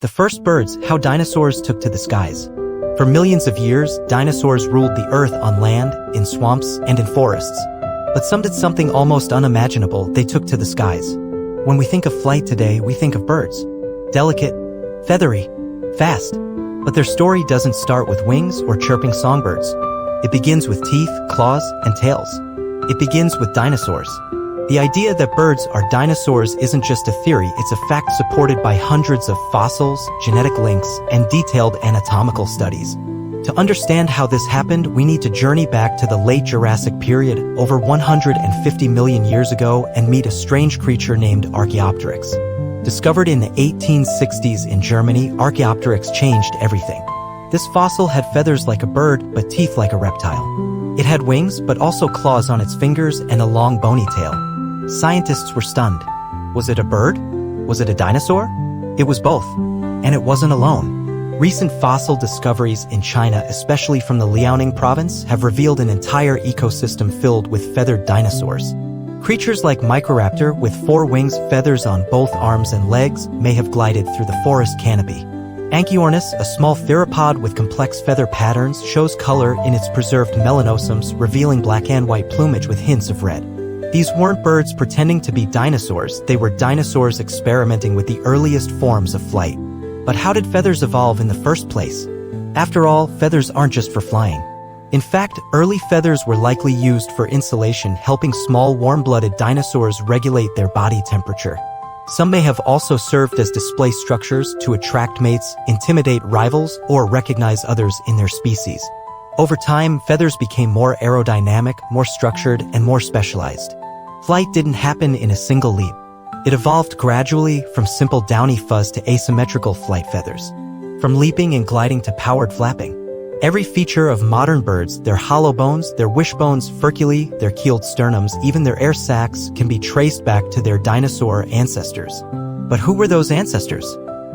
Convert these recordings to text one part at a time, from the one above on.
The first birds, how dinosaurs took to the skies. For millions of years, dinosaurs ruled the earth on land, in swamps, and in forests. But some did something almost unimaginable. They took to the skies. When we think of flight today, we think of birds. Delicate, feathery, fast. But their story doesn't start with wings or chirping songbirds. It begins with teeth, claws, and tails. It begins with dinosaurs. The idea that birds are dinosaurs isn't just a theory, it's a fact supported by hundreds of fossils, genetic links, and detailed anatomical studies. To understand how this happened, we need to journey back to the late Jurassic period, over 150 million years ago, and meet a strange creature named Archaeopteryx. Discovered in the 1860s in Germany, Archaeopteryx changed everything. This fossil had feathers like a bird, but teeth like a reptile. It had wings, but also claws on its fingers and a long bony tail. Scientists were stunned. Was it a bird? Was it a dinosaur? It was both. And it wasn't alone. Recent fossil discoveries in China, especially from the Liaoning province, have revealed an entire ecosystem filled with feathered dinosaurs. Creatures like Microraptor, with 4 wings, feathers on both arms and legs, may have glided through the forest canopy. Anchiornis, a small theropod with complex feather patterns, shows color in its preserved melanosomes, revealing black and white plumage with hints of red. These weren't birds pretending to be dinosaurs, they were dinosaurs experimenting with the earliest forms of flight. But how did feathers evolve in the first place? After all, feathers aren't just for flying. In fact, early feathers were likely used for insulation, helping small warm-blooded dinosaurs regulate their body temperature. Some may have also served as display structures to attract mates, intimidate rivals, or recognize others in their species. Over time, feathers became more aerodynamic, more structured, and more specialized. Flight didn't happen in a single leap. It evolved gradually, from simple downy fuzz to asymmetrical flight feathers. From leaping and gliding to powered flapping. Every feature of modern birds, their hollow bones, their wishbones, furculae, their keeled sternums, even their air sacs, can be traced back to their dinosaur ancestors. But who were those ancestors?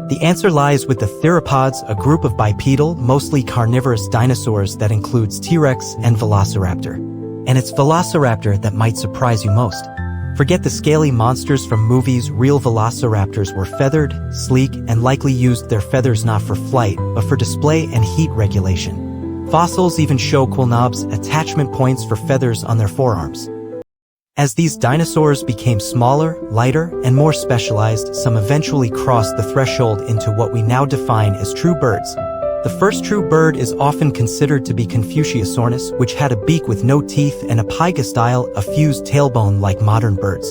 The answer lies with the theropods, a group of bipedal, mostly carnivorous dinosaurs that includes T-Rex and Velociraptor. And it's Velociraptor that might surprise you most. Forget the scaly monsters from movies. Real velociraptors were feathered, sleek, and likely used their feathers not for flight, but for display and heat regulation. Fossils even show quillnobs, attachment points for feathers on their forearms. As these dinosaurs became smaller, lighter, and more specialized, some eventually crossed the threshold into what we now define as true birds. The first true bird is often considered to be Confuciusornis, which had a beak with no teeth and a pygostyle, a fused tailbone like modern birds.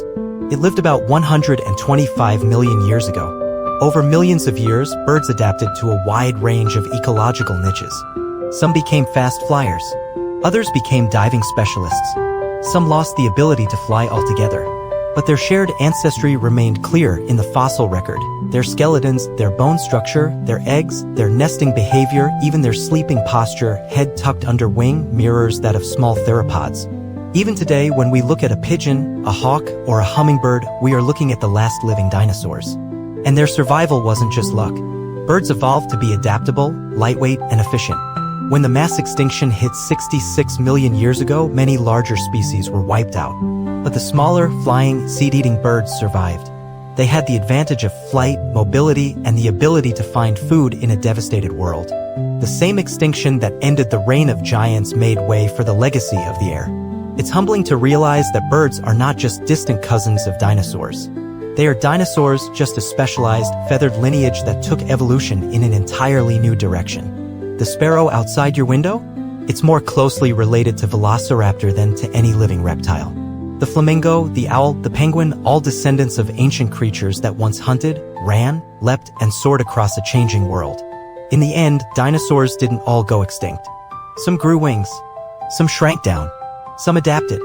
It lived about 125 million years ago. Over millions of years, birds adapted to a wide range of ecological niches. Some became fast flyers. Others became diving specialists. Some lost the ability to fly altogether. But their shared ancestry remained clear in the fossil record. Their skeletons, their bone structure, their eggs, their nesting behavior, even their sleeping posture, head tucked under wing, mirrors that of small theropods. Even today, when we look at a pigeon, a hawk, or a hummingbird, we are looking at the last living dinosaurs. And their survival wasn't just luck. Birds evolved to be adaptable, lightweight, and efficient. When the mass extinction hit 66 million years ago, many larger species were wiped out. But the smaller, flying, seed-eating birds survived. They had the advantage of flight, mobility, and the ability to find food in a devastated world. The same extinction that ended the reign of giants made way for the legacy of the air. It's humbling to realize that birds are not just distant cousins of dinosaurs. They are dinosaurs, just a specialized, feathered lineage that took evolution in an entirely new direction. The sparrow outside your window? It's more closely related to Velociraptor than to any living reptile. The flamingo, the owl, the penguin, all descendants of ancient creatures that once hunted, ran, leapt, and soared across a changing world. In the end, dinosaurs didn't all go extinct. Some grew wings. Some shrank down. Some adapted.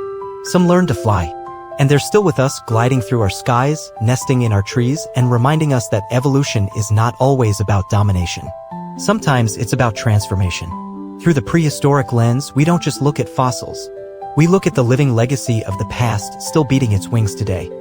Some learned to fly. And they're still with us, gliding through our skies, nesting in our trees, and reminding us that evolution is not always about domination. Sometimes it's about transformation. Through the prehistoric lens, we don't just look at fossils. We look at the living legacy of the past still beating its wings today.